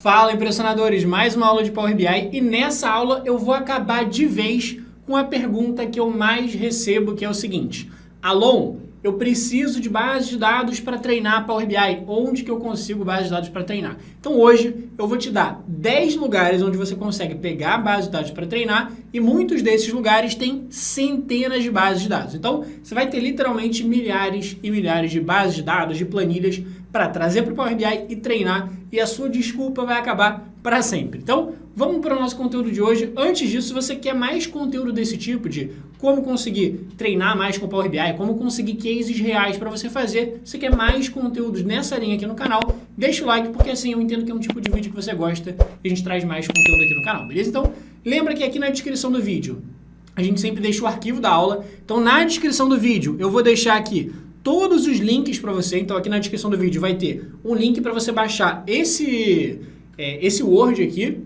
Fala, impressionadores! Mais uma aula de Power BI e nessa aula eu vou acabar de vez com a pergunta que eu mais recebo, que é o seguinte: Alon, eu preciso de base de dados para treinar Power BI. Onde que eu consigo base de dados para treinar? Então hoje eu vou te dar 10 lugares onde você consegue pegar a base de dados para treinar e muitos desses lugares têm centenas de bases de dados. Então você vai ter literalmente milhares e milhares de bases de dados, de planilhas para trazer para o Power BI e treinar, e a sua desculpa vai acabar para sempre. Então, vamos para o nosso conteúdo de hoje. Antes disso, se você quer mais conteúdo desse tipo, de como conseguir treinar mais com o Power BI, como conseguir cases reais para você fazer, você quer mais conteúdos nessa linha aqui no canal, deixa o like, porque assim eu entendo que é um tipo de vídeo que você gosta e a gente traz mais conteúdo aqui no canal, beleza? Então, lembra que aqui na descrição do vídeo, a gente sempre deixa o arquivo da aula. Então, na descrição do vídeo, eu vou deixar aqui todos os links para você. Então aqui na descrição do vídeo vai ter um link para você baixar esse Word aqui,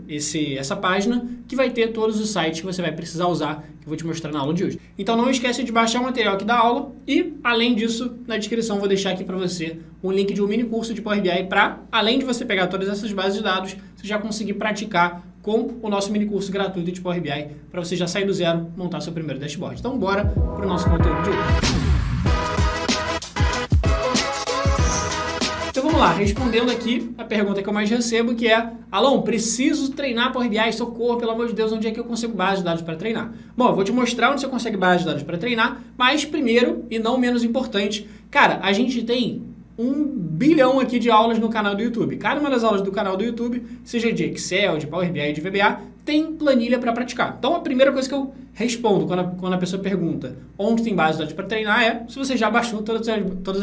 essa página, que vai ter todos os sites que você vai precisar usar, que eu vou te mostrar na aula de hoje. Então não esquece de baixar o material aqui da aula e, além disso, na descrição eu vou deixar aqui para você um link de um mini curso de Power BI para, além de você pegar todas essas bases de dados, você já conseguir praticar com o nosso mini curso gratuito de Power BI, para você já sair do zero, montar seu primeiro dashboard. Então bora para o nosso conteúdo de hoje. Então vamos lá, respondendo aqui a pergunta que eu mais recebo, que é: Alon, preciso treinar Power BI, socorro, pelo amor de Deus, onde é que eu consigo base de dados para treinar? Bom, eu vou te mostrar onde você consegue base de dados para treinar, mas primeiro, e não menos importante, cara, a gente tem 1 bilhão aqui de aulas no canal do YouTube. Cada uma das aulas do canal do YouTube, seja de Excel, de Power BI, de VBA, tem planilha para praticar. Então a primeira coisa que eu respondo quando a pessoa pergunta onde tem base de dados para treinar é se você já baixou todas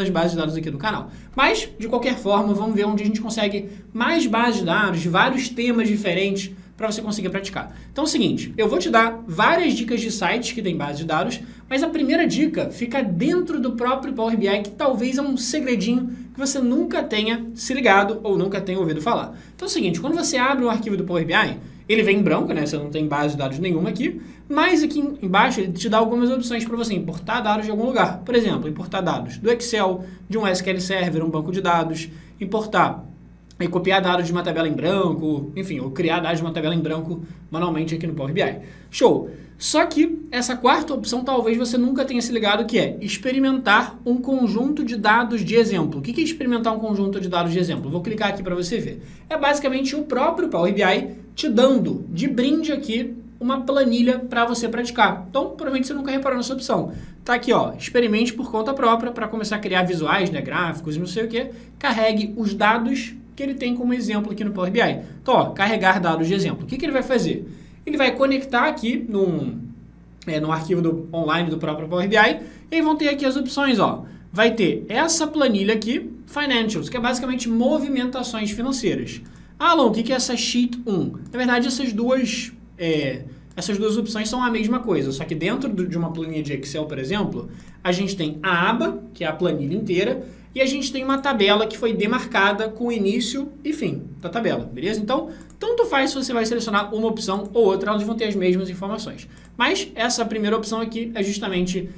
as bases de dados aqui do canal. Mas, de qualquer forma, vamos ver onde a gente consegue mais bases de dados, de vários temas diferentes, para você conseguir praticar. Então é o seguinte, eu vou te dar várias dicas de sites que tem base de dados, mas a primeira dica fica dentro do próprio Power BI, que talvez é um segredinho que você nunca tenha se ligado ou nunca tenha ouvido falar. Então é o seguinte, quando você abre o arquivo do Power BI, ele vem em branco, né? Você não tem base de dados nenhuma aqui, mas aqui embaixo ele te dá algumas opções para você importar dados de algum lugar. Por exemplo, importar dados do Excel, de um SQL Server, um banco de dados, importar e copiar dados de uma tabela em branco, enfim, ou criar dados de uma tabela em branco manualmente aqui no Power BI. Show! Só que essa quarta opção talvez você nunca tenha se ligado, que é experimentar um conjunto de dados de exemplo. O que é experimentar um conjunto de dados de exemplo? Vou clicar aqui para você ver. É basicamente o próprio Power BI te dando de brinde aqui uma planilha para você praticar. Então, provavelmente você nunca reparou nessa opção. Tá aqui, ó, experimente por conta própria para começar a criar visuais, né, gráficos e não sei o que. Carregue os dados que ele tem como exemplo aqui no Power BI. Então, ó, carregar dados de exemplo. O que ele vai fazer? Ele vai conectar aqui no arquivo online do próprio Power BI e aí vão ter aqui as opções, ó. Vai ter essa planilha aqui, Financials, que é basicamente movimentações financeiras. Ah, Alon, o que é essa Sheet 1? Na verdade, essas duas opções são a mesma coisa, só que dentro de uma planilha de Excel, por exemplo, a gente tem a aba, que é a planilha inteira, e a gente tem uma tabela que foi demarcada com o início e fim da tabela, beleza? Então, tanto faz se você vai selecionar uma opção ou outra, elas vão ter as mesmas informações. Mas essa primeira opção aqui é justamente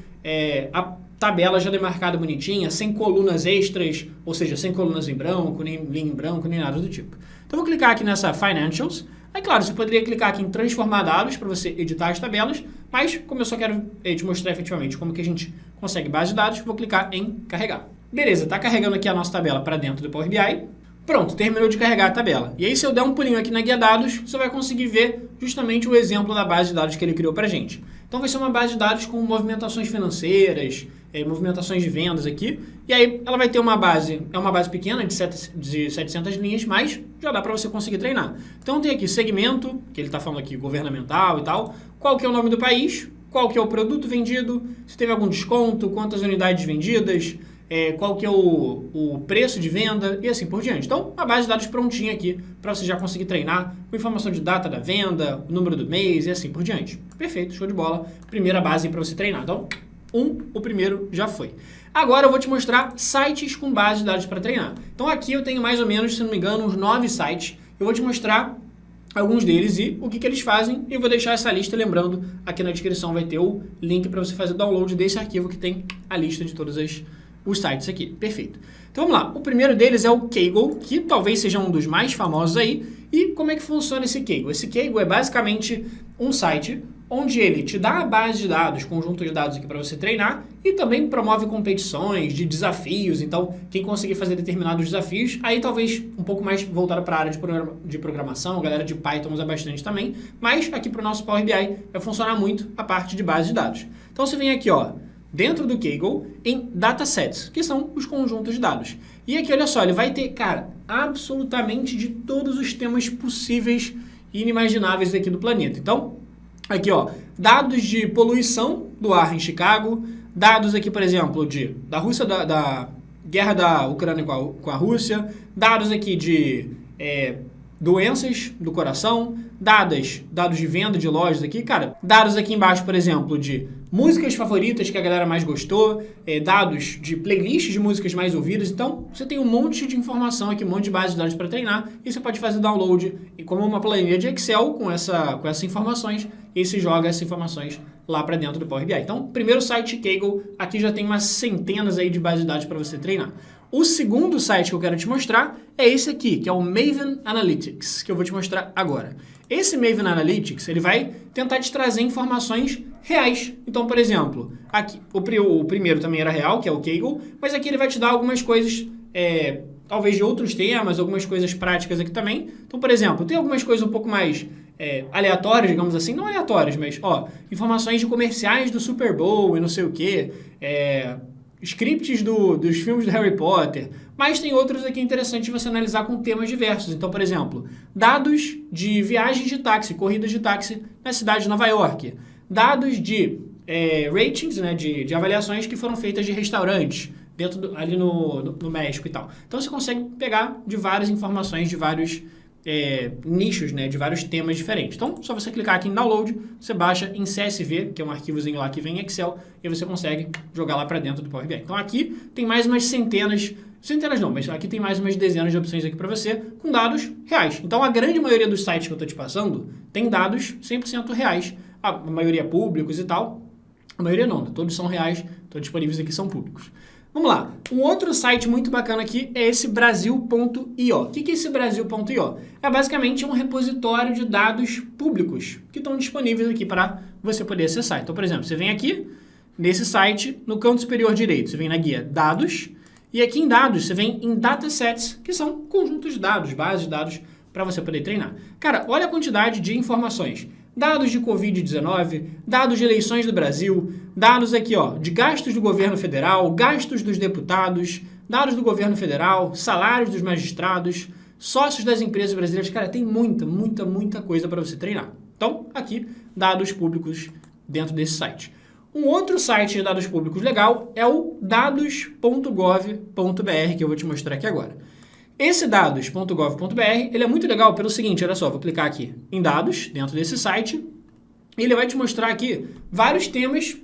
a tabela já demarcada bonitinha, sem colunas extras, ou seja, sem colunas em branco, nem linha em branco, nem nada do tipo. Então, vou clicar aqui nessa Financials. Aí, claro, você poderia clicar aqui em Transformar Dados para você editar as tabelas, mas como eu só quero te mostrar efetivamente como que a gente consegue base de dados, vou clicar em Carregar. Beleza, está carregando aqui a nossa tabela para dentro do Power BI. Pronto, terminou de carregar a tabela. E aí, se eu der um pulinho aqui na guia dados, você vai conseguir ver justamente o exemplo da base de dados que ele criou para a gente. Então, vai ser uma base de dados com movimentações financeiras, movimentações de vendas aqui. E aí, ela vai ter uma base, é uma base pequena de 700 linhas, mas já dá para você conseguir treinar. Então, tem aqui segmento, que ele está falando aqui governamental e tal, qual que é o nome do país, qual que é o produto vendido, se teve algum desconto, quantas unidades vendidas, qual que é o preço de venda e assim por diante. Então, a base de dados prontinha aqui para você já conseguir treinar com informação de data da venda, o número do mês e assim por diante. Perfeito, show de bola. Primeira base para você treinar. Então, o primeiro já foi. Agora eu vou te mostrar sites com base de dados para treinar. Então, aqui eu tenho mais ou menos, se não me engano, uns 9 sites. Eu vou te mostrar alguns deles e o que eles fazem, e eu vou deixar essa lista, lembrando, aqui na descrição vai ter o link para você fazer o download desse arquivo que tem a lista de todas os sites aqui. Perfeito. Então vamos lá, o primeiro deles é o Kaggle, que talvez seja um dos mais famosos aí. E como é que funciona esse Kaggle? Esse Kaggle é basicamente um site onde ele te dá a base de dados, conjunto de dados aqui para você treinar e também promove competições de desafios. Então, quem conseguir fazer determinados desafios, aí talvez um pouco mais voltado para a área de programação, a galera de Python usa bastante também, mas aqui para o nosso Power BI vai funcionar muito a parte de base de dados. Então, você vem aqui, ó, dentro do Kaggle, em datasets, que são os conjuntos de dados. E aqui, olha só, ele vai ter, cara, absolutamente de todos os temas possíveis e inimagináveis aqui do planeta. Então, aqui, ó, dados de poluição do ar em Chicago, dados aqui, por exemplo, da Rússia, da guerra da Ucrânia com a Rússia, dados aqui de doenças do coração, dados de venda de lojas aqui, cara, dados aqui embaixo, por exemplo, de músicas favoritas que a galera mais gostou, dados de playlists de músicas mais ouvidas. Então, você tem um monte de informação aqui, um monte de base de dados para treinar e você pode fazer download e como uma planilha de Excel com essas informações e se joga essas informações lá para dentro do Power BI. Então, primeiro site Kaggle, aqui já tem umas centenas aí de base de dados para você treinar. O segundo site que eu quero te mostrar é esse aqui, que é o Maven Analytics, que eu vou te mostrar agora. Esse Maven Analytics, ele vai tentar te trazer informações reais. Então, por exemplo, aqui o primeiro também era real, que é o Kaggle, mas aqui ele vai te dar algumas coisas, talvez de outros temas, algumas coisas práticas aqui também. Então, por exemplo, tem algumas coisas um pouco mais aleatórias, digamos assim, não aleatórias, mas informações de comerciais do Super Bowl e não sei o quê, scripts dos filmes do Harry Potter, mas tem outros aqui interessantes de você analisar com temas diversos. Então, por exemplo, dados de viagens de táxi, corridas de táxi na cidade de Nova York, dados de ratings, né, de avaliações que foram feitas de restaurantes, ali no México e tal. Então, você consegue pegar de várias informações, de vários nichos, né, de vários temas diferentes. Então, só você clicar aqui em Download, você baixa em CSV, que é um arquivozinho lá que vem em Excel, e você consegue jogar lá para dentro do Power BI. Então, aqui tem mais umas centenas não, mas aqui tem mais umas dezenas de opções aqui para você, com dados reais. Então, a grande maioria dos sites que eu estou te passando tem dados 100% reais, a maioria públicos e tal. A maioria não, todos são reais, todos disponíveis aqui são públicos. Vamos lá, um outro site muito bacana aqui é esse Brasil.io. O que é esse Brasil.io? É basicamente um repositório de dados públicos que estão disponíveis aqui para você poder acessar. Então, por exemplo, você vem aqui nesse site, no canto superior direito, você vem na guia Dados, e aqui em Dados você vem em Datasets, que são conjuntos de dados, bases de dados para você poder treinar. Cara, olha a quantidade de informações. Dados de Covid-19, dados de eleições do Brasil, dados aqui, ó, de gastos do governo federal, gastos dos deputados, dados do governo federal, salários dos magistrados, sócios das empresas brasileiras. Cara, tem muita coisa para você treinar. Então, aqui, dados públicos dentro desse site. Um outro site de dados públicos legal é o dados.gov.br, que eu vou te mostrar aqui agora. Esse dados.gov.br, ele é muito legal pelo seguinte, olha só, vou clicar aqui em dados, dentro desse site, e ele vai te mostrar aqui vários temas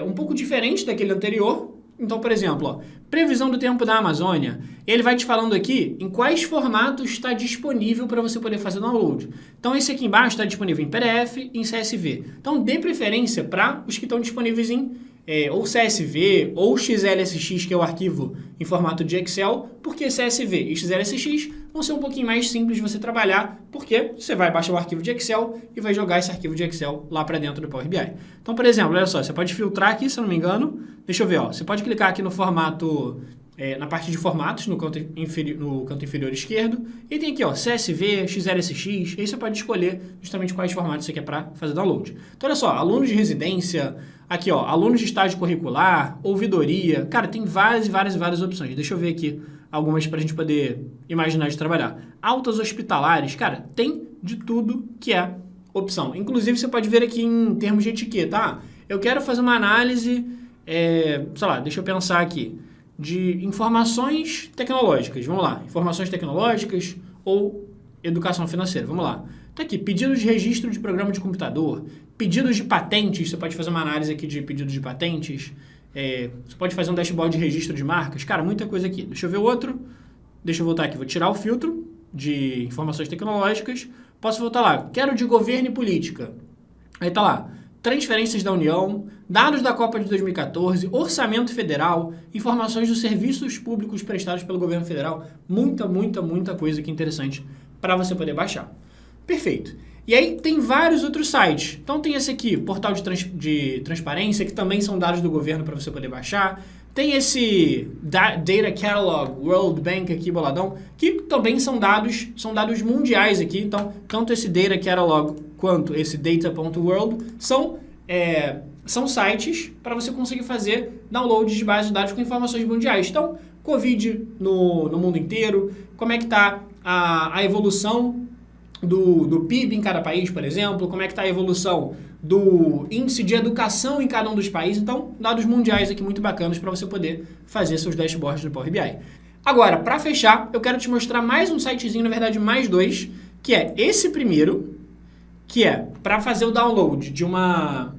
um pouco diferentes daquele anterior. Então, por exemplo, ó, previsão do tempo da Amazônia, ele vai te falando aqui em quais formatos está disponível para você poder fazer download. Então, esse aqui embaixo está disponível em PDF e em CSV. Então, dê preferência para os que estão disponíveis em ou CSV ou XLSX, que é o arquivo em formato de Excel, porque CSV e XLSX vão ser um pouquinho mais simples de você trabalhar, porque você vai baixar o arquivo de Excel e vai jogar esse arquivo de Excel lá para dentro do Power BI. Então, por exemplo, olha só, você pode filtrar aqui, se eu não me engano, deixa eu ver, ó, você pode clicar aqui no formato, na parte de formatos, no canto inferior esquerdo, e tem aqui, ó, CSV, XLSX, e aí você pode escolher justamente quais formatos você quer para fazer download. Então, olha só, alunos de residência, aqui, ó, alunos de estágio curricular, ouvidoria, cara, tem várias opções. Deixa eu ver aqui algumas para a gente poder imaginar de trabalhar. Altas hospitalares, cara, tem de tudo que é opção. Inclusive, você pode ver aqui em termos de etiqueta, eu quero fazer uma análise, sei lá, deixa eu pensar aqui, de informações tecnológicas, vamos lá, informações tecnológicas ou educação financeira, vamos lá. Tá aqui, pedidos de registro de programa de computador, pedidos de patentes, você pode fazer uma análise aqui de pedidos de patentes, você pode fazer um dashboard de registro de marcas, cara, muita coisa aqui. Deixa eu ver outro, deixa eu voltar aqui, vou tirar o filtro de informações tecnológicas, posso voltar lá, quero de governo e política, aí tá lá, transferências da União, dados da Copa de 2014, orçamento federal, informações dos serviços públicos prestados pelo governo federal, muita coisa aqui interessante para você poder baixar. Perfeito. E aí tem vários outros sites. Então tem esse aqui, portal de transparência, que também são dados do governo para você poder baixar. Tem esse Data Catalog, World Bank aqui, boladão, que também são dados mundiais aqui. Então, tanto esse Data Catalog quanto esse Data.world são sites para você conseguir fazer download de bases de dados com informações mundiais. Então, Covid no mundo inteiro, como é que está a evolução do PIB em cada país, por exemplo, como é que está a evolução do índice de educação em cada um dos países. Então, dados mundiais aqui muito bacanas para você poder fazer seus dashboards no Power BI. Agora, para fechar, eu quero te mostrar mais um sitezinho, na verdade mais dois, que é esse primeiro, que é para fazer o download de umas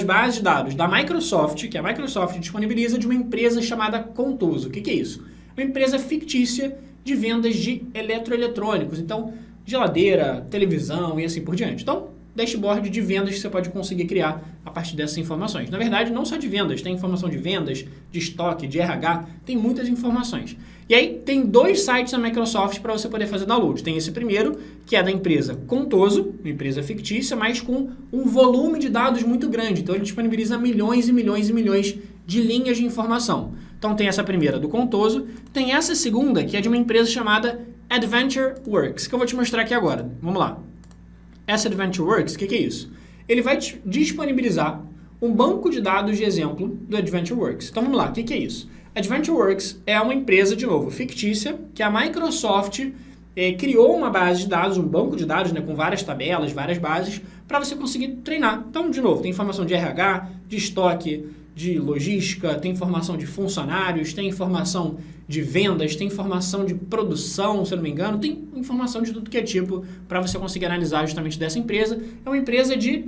bases de dados da Microsoft, que a Microsoft disponibiliza de uma empresa chamada Contoso. O que é isso? Uma empresa fictícia de vendas de eletroeletrônicos, então geladeira, televisão e assim por diante. Então, dashboard de vendas que você pode conseguir criar a partir dessas informações. Na verdade, não só de vendas, tem informação de vendas, de estoque, de RH, tem muitas informações. E aí, tem dois sites da Microsoft para você poder fazer download. Tem esse primeiro, que é da empresa Contoso, uma empresa fictícia, mas com um volume de dados muito grande. Então, ele disponibiliza milhões e milhões e milhões de linhas de informação. Então, tem essa primeira do Contoso, tem essa segunda, que é de uma empresa chamada AdventureWorks, que eu vou te mostrar aqui agora. Vamos lá. Essa AdventureWorks, o que é isso? Ele vai te disponibilizar um banco de dados de exemplo do AdventureWorks. Então, vamos lá, o que é isso? AdventureWorks é uma empresa, de novo, fictícia, que a Microsoft criou uma base de dados, um banco de dados, né, com várias tabelas, várias bases, para você conseguir treinar. Então, de novo, tem informação de RH, de estoque, de logística, tem informação de funcionários, tem informação de vendas, tem informação de produção, se eu não me engano, tem informação de tudo que é tipo para você conseguir analisar justamente dessa empresa. É uma empresa de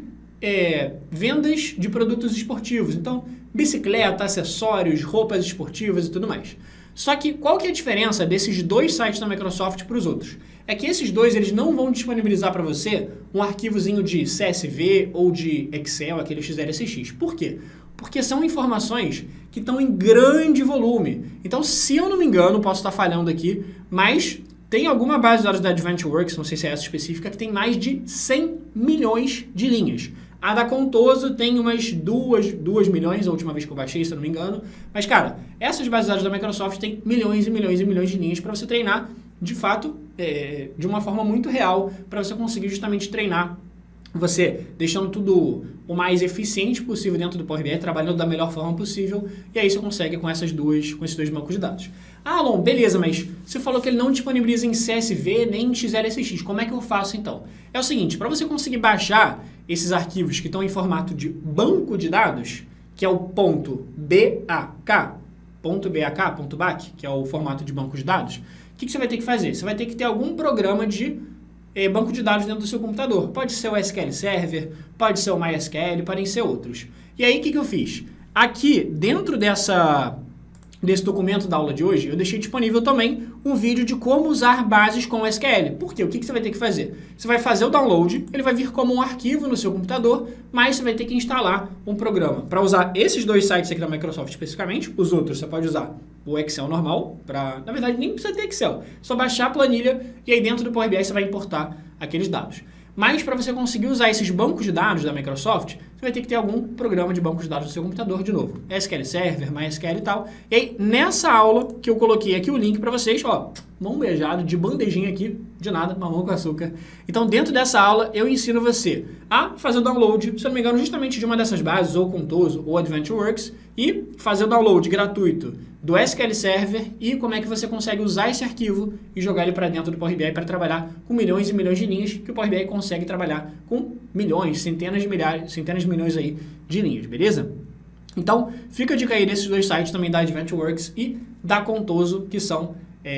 vendas de produtos esportivos, então bicicleta, acessórios, roupas esportivas e tudo mais. Só que qual que é a diferença desses dois sites da Microsoft para os outros? É que esses dois eles não vão disponibilizar para você um arquivozinho de CSV ou de Excel, aquele XLSX. Por quê? Porque são informações que estão em grande volume. Então, se eu não me engano, posso estar falhando aqui, mas tem alguma base de dados da AdventureWorks, não sei se é essa específica, que tem mais de 100 milhões de linhas. A da Contoso tem umas 2 milhões, a última vez que eu baixei, se eu não me engano. Mas, cara, essas bases de dados da Microsoft têm milhões e milhões e milhões de linhas para você treinar, de fato, de uma forma muito real, para você conseguir justamente treinar você deixando tudo o mais eficiente possível dentro do Power BI, trabalhando da melhor forma possível, e aí você consegue com esses dois bancos de dados. Ah, Alon, beleza, mas você falou que ele não disponibiliza em CSV nem em XLSX. Como é que eu faço então? É o seguinte, para você conseguir baixar esses arquivos que estão em formato de banco de dados, que é o .bac, que é o formato de banco de dados, o que você vai ter que fazer? Você vai ter que ter algum programa de banco de dados dentro do seu computador. Pode ser o SQL Server, pode ser o MySQL, podem ser outros. E aí, o que eu fiz? Aqui, dentro desse documento da aula de hoje, eu deixei disponível também um vídeo de como usar bases com SQL. Por quê? O que você vai ter que fazer? Você vai fazer o download, ele vai vir como um arquivo no seu computador, mas você vai ter que instalar um programa. Para usar esses dois sites aqui da Microsoft especificamente, os outros você pode usar o Excel normal, na verdade nem precisa ter Excel, só baixar a planilha e aí dentro do Power BI você vai importar aqueles dados. Mas para você conseguir usar esses bancos de dados da Microsoft, você vai ter que ter algum programa de banco de dados no seu computador, de novo. SQL Server, MySQL e tal. E aí, nessa aula que eu coloquei aqui o link para vocês, ó, mão beijada, de bandejinha aqui, de nada, mamão com açúcar. Então, dentro dessa aula, eu ensino você a fazer o download, se eu não me engano, justamente de uma dessas bases, ou Contoso, ou AdventureWorks, e fazer o download gratuito do SQL Server e como é que você consegue usar esse arquivo e jogar ele para dentro do Power BI para trabalhar com milhões e milhões de linhas, que o Power BI consegue trabalhar com milhões, centenas de milhões aí de linhas, beleza? Então, fica a dica aí desses dois sites também da AdventureWorks e da Contoso, que são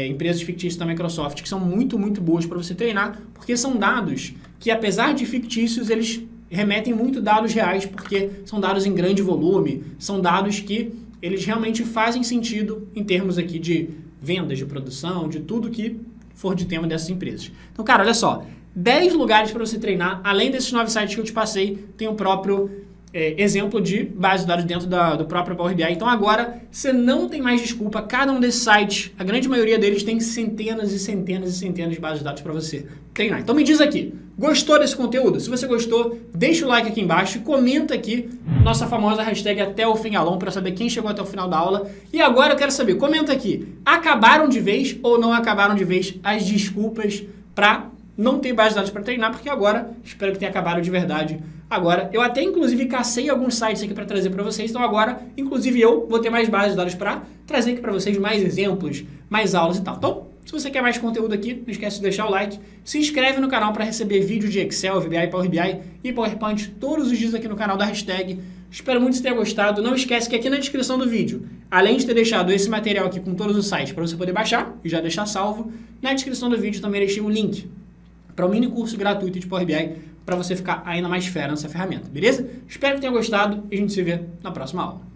empresas fictícias da Microsoft, que são muito, muito boas para você treinar, porque são dados que, apesar de fictícios, eles remetem muito dados reais, porque são dados em grande volume, são dados que eles realmente fazem sentido em termos aqui de vendas, de produção, de tudo que for de tema dessas empresas. Então, cara, olha só, 10 lugares para você treinar. Além desses 9 sites que eu te passei, tem o próprio exemplo de base de dados dentro do próprio Power BI. Então agora você não tem mais desculpa. Cada um desses sites, a grande maioria deles tem centenas e centenas e centenas de bases de dados para você treinar. Então me diz aqui, gostou desse conteúdo? Se você gostou, deixa o like aqui embaixo e comenta aqui nossa famosa hashtag até o fim Alon para saber quem chegou até o final da aula. E agora eu quero saber, comenta aqui, acabaram de vez ou não acabaram de vez as desculpas para não ter base de dados para treinar, porque agora, espero que tenha acabado de verdade. Agora, eu até inclusive cacei alguns sites aqui para trazer para vocês, então agora, inclusive eu vou ter mais base de dados para trazer aqui para vocês mais exemplos, mais aulas e tal. Então, se você quer mais conteúdo aqui, não esquece de deixar o like, se inscreve no canal para receber vídeo de Excel, VBA, Power BI e PowerPoint todos os dias aqui no canal da hashtag. Espero muito que você tenha gostado. Não esquece que aqui na descrição do vídeo, além de ter deixado esse material aqui com todos os sites para você poder baixar e já deixar salvo, na descrição do vídeo também deixei um link para um mini curso gratuito de Power BI para você ficar ainda mais fera nessa ferramenta, beleza? Espero que tenha gostado e a gente se vê na próxima aula.